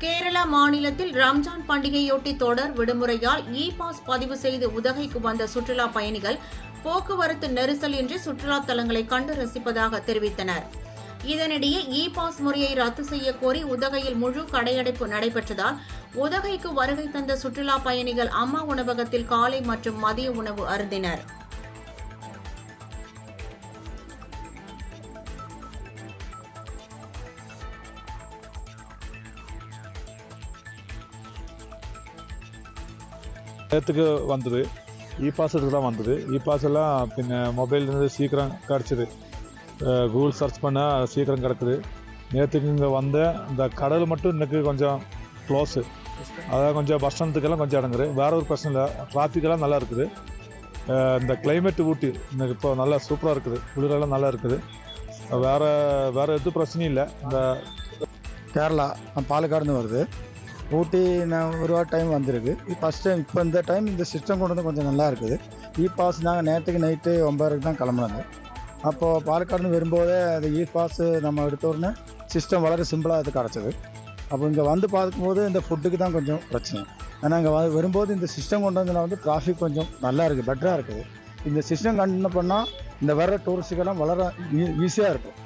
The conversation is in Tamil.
கேரளா மாநிலத்தில் ரம்ஜான் பண்டிகையொட்டி தொடர் விடுமுறையால் பாஸ் பதிவு செய்து உதகைக்கு வந்த சுற்றுலா பயணிகள் போக்குவரத்து நெரிசலின்றி சுற்றுலா தலங்களை கண்டு ரசிப்பதாக தெரிவித்தனர். இதனிடையே பாஸ் முறையை ரத்து செய்ய கோரி உதகையில் முழு கடையடைப்பு நடைபெற்றதால் உதகைக்கு வருகை தந்த சுற்றுலா பயணிகள் அம்மா உணவகத்தில் காலை மற்றும் மதிய உணவு அருந்தினர். நேற்றுக்கு வந்தது பாஸ் எடுத்து தான் வந்தது. பாஸ் எல்லாம் மொபைல்லேருந்து சீக்கிரம் கிடச்சிது. கூகுள் சர்ச் பண்ணால் சீக்கிரம் கிடக்குது. நேற்றுக்கு இங்கே வந்த இந்த கடல் மட்டும் இன்றைக்கி கொஞ்சம் க்ளோஸு. அதாவது கொஞ்சம் பஸ் ஸ்டாண்டுக்கெல்லாம் கொஞ்சம் இடங்குது. வேறு ஒரு பிரச்சனை இல்லை, டிராஃபிக்கெல்லாம் நல்லா இருக்குது. இந்த கிளைமேட் ஊட்டி இன்னைக்கு இப்போ நல்லா சூப்பராக இருக்குது. குளிரெல்லாம் நல்லா இருக்குது. வேறு எதுவும் பிரச்சனையும் இல்லை. இந்த கேரளா பாலக்காடுன்னு வருது. ஊட்டி நான் ஒரு டைம் வந்திருக்கு. ஃபஸ்ட் டைம் இப்போ இந்த டைம் இந்த சிஸ்டம் கொண்டு வந்து கொஞ்சம் நல்லா இருக்குது. பாஸ் நாங்கள் நேற்றுக்கு நைட்டு 9:30 தான் கிளம்புனாங்க. அப்போது பாலக்காடுன்னு வரும்போதே அது பாஸ் நம்ம எடுத்த உடனே சிஸ்டம் வளர சிம்பிளாக அது கிடச்சிது. அப்போ இங்கே வந்து பார்க்கும்போது இந்த ஃபுட்டுக்கு தான் கொஞ்சம் பிரச்சனை. ஆனால் இங்கே வரும்போது இந்த சிஸ்டம் கொண்டு வந்ததில் வந்து டிராஃபிக் கொஞ்சம் நல்லா இருக்குது, பெட்டராக இருக்குது. இந்த சிஸ்டம் கண்டினியூ பண்ணால் இந்த வர்ற டூரிஸ்ட்டுக்கெல்லாம் வளர ஈஸியாக இருக்கும்.